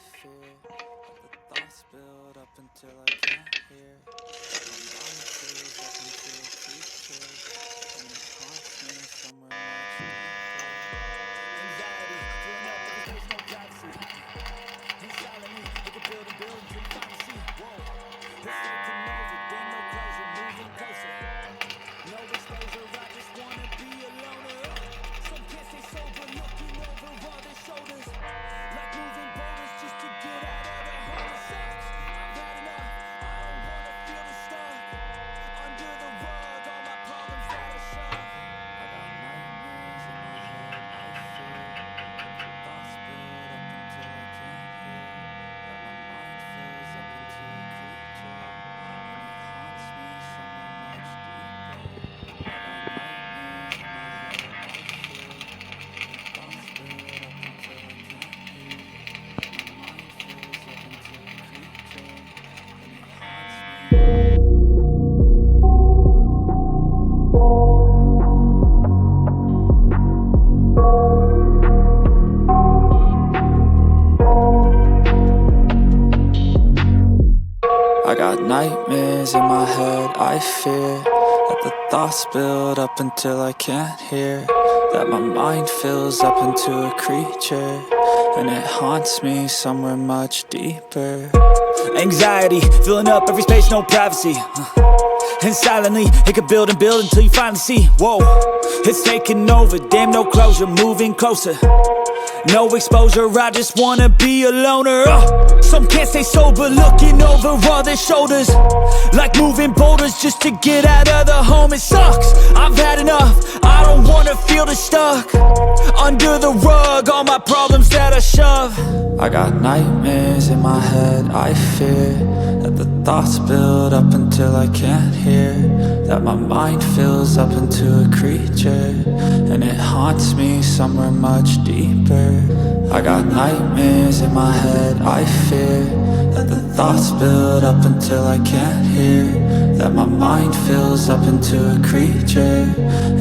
fear. Let the thoughts build up until I can't hear. My mind fills up into a creature, and it haunts me somewhere much deeper. Anxiety, filling up every space, no privacy. And silently, they can build and build until you finally see. Whoa, it's taking over, then no closure, moving closer. No exposure, I just wanna be a loner. Some can't stay sober, looking over all their shoulders. Like moving boulders just to get out of the hole. It sucks, I've had enough, I don't wanna feel the stuff. Under the rug, all my problems that I shove. I got nightmares in my head, I fear. Thoughts build up until I can't hear. That my mind fills up into a creature, and it haunts me somewhere much deeper. I got nightmares in my head, I fear. Thoughts build up until I can't hear. That my mind fills up into a creature, and it haunts me. I got nightmares in my head, I fear. Let the thoughts build up until I can't hear. That my mind fills up into a creature, and it haunts me somewhere much deeper. Anxiety, filling up every space, no privacy. And silently, it could build and build until you finally see. Whoa, it's taking over, damn no closure, moving closer. No exposure, I just wanna be a loner. Some can't stay sober, looking over all their shoulders. Like moving boulders just to get out of the home. It sucks, I've had enough, I don't wanna feel the stuck. Under the rug, all my problems that I shove. I got nightmares in my head, I fear. That the thoughts build up until I can't hear. That my mind fills up into a creature, and it haunts me somewhere much deeper. I got nightmares in my head, I fear. That the thoughts build up until I can't hear. That my mind fills up into a creature,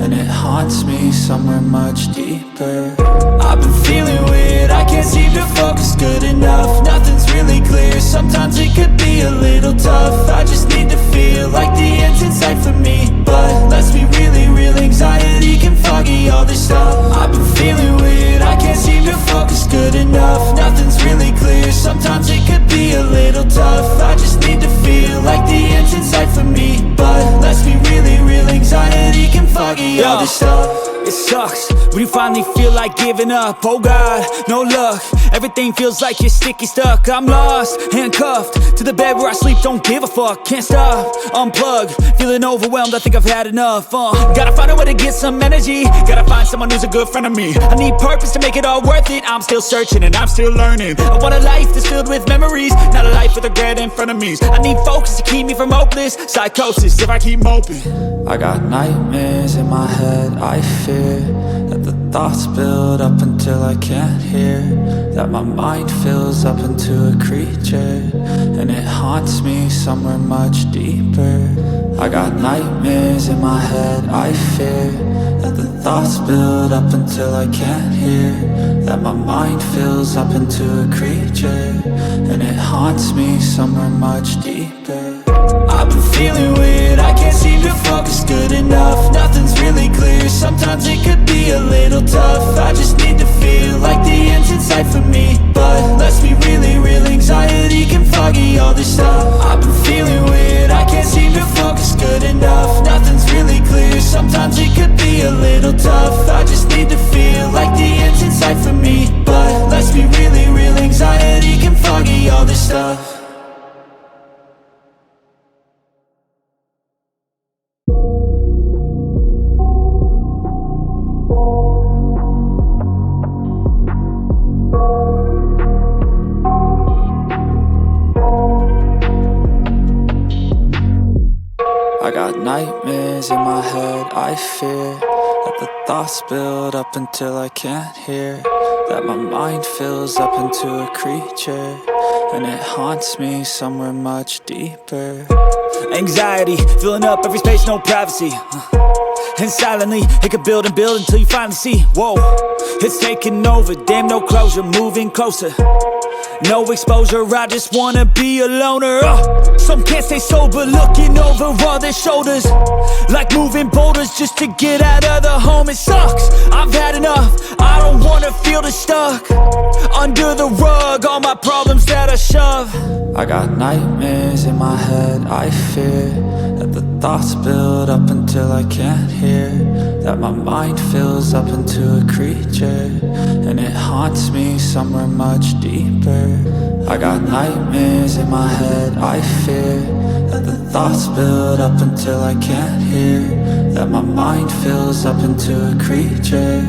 and it haunts me somewhere much deeper. I've been feeling weird, I can't seem to focus good enough. Nothing's really clear, sometimes it could be a little tough. I just need to feel like the end's in sight for me. But let's be really real, anxiety can foggy all this stuff. I've been feeling weird, I can't seem to focus good enough. Nothing's really clear, sometimes it could be a little tough. I just need to feel like the end's in sight for me. But let's be really real, anxiety can foggy all this stuff. It sucks when you finally feel like giving up. Oh God, no luck, everything feels like you're sticky stuck. I'm lost, handcuffed to the bed where I sleep, don't give a fuck. Can't stop, unplug, feeling overwhelmed, I think I've had enough. Gotta find a way to get some energy, gotta find someone who's a good friend of me. I need purpose to make it all worth it, I'm still searching and I'm still learning. I want a life that's filled with memories, not a life with regret in front of me. I need focus to keep me from hopeless psychosis if I keep moping. I got nightmares in my head, I fear. That the thoughts build up until I can't hear. That my mind fills up into a creature, and it haunts me somewhere much deeper. I got nightmares in my head, I fear. That the thoughts build up until I can't hear. That my mind fills up into a creature, and it haunts me somewhere much deeper. I've been feeling weird, I can't seem to focus good enough. Nothing's really clear, sometimes it could be a little tough. I just need to feel like the end's in sight for me. But let's be really real, anxiety can foggy all this stuff. I've been feeling weird, I can't seem to focus good enough. Nothing's really clear, sometimes it could be a little tough. I just need to feel like the end's in sight for me. But let's be really real, anxiety can foggy all this stuff. I got nightmares in my head, I fear. That the thoughts build up until I can't hear. That my mind fills up into a creature, and it haunts me somewhere much deeper. Anxiety, filling up every space, no privacy. And silently, it could build and build until you finally see. Whoa, it's taking over, damn no closure, moving closer. No exposure, I just wanna be a loner. Some can't stay sober, looking over all their shoulders, like moving boulders just to get out of the home. It sucks, I've had enough, I don't wanna feel the stuck under the rug, all my problems that I shove. I got nightmares in my head, I fear that the thoughts build up until I can't hear, that my mind fills up into a creature, and it haunts me somewhere much deeper. I got nightmares in my head, I fear that the thoughts build up until I can't hear, that my mind fills up into a creature,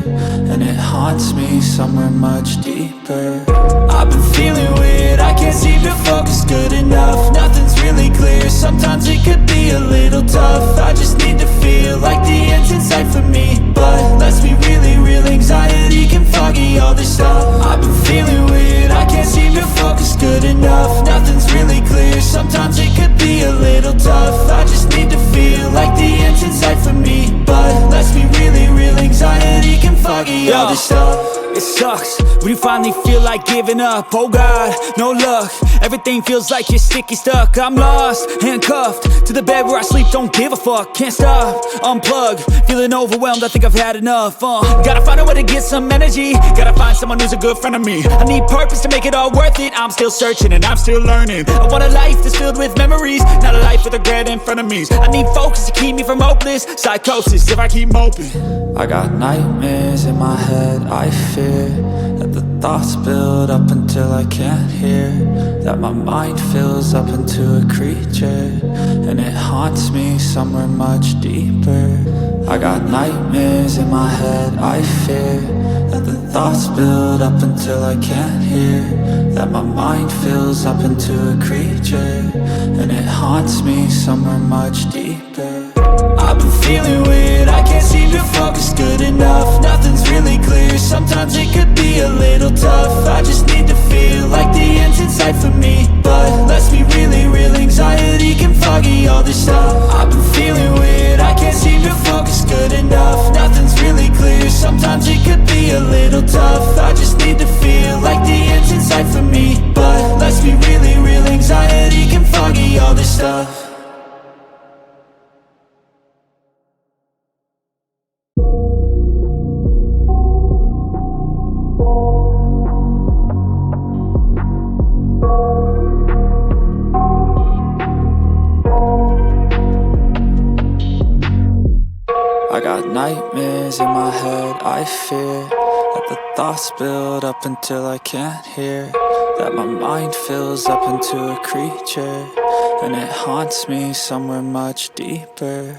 and it haunts me somewhere much deeper. I've been feeling weird, I can't seem to focus good enough, nothing's really clear, sometimes it could be a little tough. I just need to feel like the end's in sight for me, but let's be really real, anxiety can foggy all this stuff. I've been feeling weird, I can't seem to focus good enough, nothing's really clear, sometimes it could be a little tough. I just need to feel like the end's in sight for me, but let's be really real, anxiety can foggy all this stuff. It sucks when you finally feel like giving up. Oh God, no luck, everything feels like you're sticky stuck. I'm lost, handcuffed to the bed where I sleep, don't give a fuck. Can't stop, unplug, feeling overwhelmed, I think I've had enough. Gotta find a way to get some energy, gotta find someone who's a good friend of me. I need purpose to make it all worth it, I'm still searching and I'm still learning. I want a life that's filled with memories, not a life with regret and frenemies. I need focus to keep me from hopeless psychosis if I keep moping. I got nightmares in my head, I fear that the thoughts build up until I can't hear, that my mind fills up into a creature, and it haunts me somewhere much deeper. I got nightmares in my head, I fear that the thoughts build up until I can't hear, that my mind fills up into a creature, and it haunts me somewhere much deeper. I've been feeling weird, I can't seem to focus good enough, nothing's really clear, sometimes it could be a little tough. I just need to feel like the end's in sight for me, but let's be really real, anxiety can foggy all this stuff. I've been feeling weird, I can't seem to focus good enough, nothing's really clear, sometimes it could be a little tough. I just need to feel like the end's in sight for me, but let's be really real, anxiety can foggy all this stuff. I got nightmares in my head, I fear that the thoughts build up until I can't hear, that my mind fills up into a creature, and it haunts me somewhere much deeper.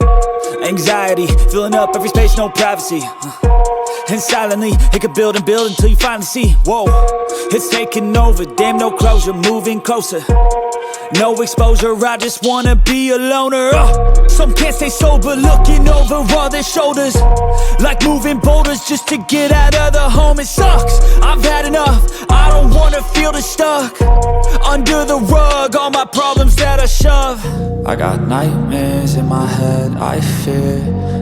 Anxiety, filling up every space, no privacy, and silently, it could build and build until you finally see, whoa, it's taking over, damn no closure, moving closer. No exposure, I just wanna be a loner. Some can't stay sober, looking over all their shoulders, like moving boulders just to get out of the home. It sucks, I've had enough, I don't wanna feel the stuck under the rug, all my problems that I shove. I got nightmares in my head, I fear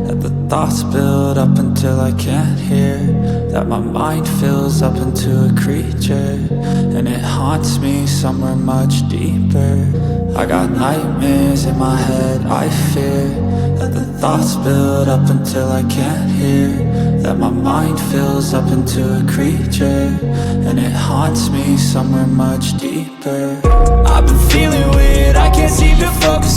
that the thoughts build up until I can't hear, that my mind fills up into a creature, and it haunts me somewhere much deeper. I got nightmares in my head, I fear that the thoughts build up until I can't hear, that my mind fills up into a creature, and it haunts me somewhere much deeper. I've been feeling weird, I can't seem to focus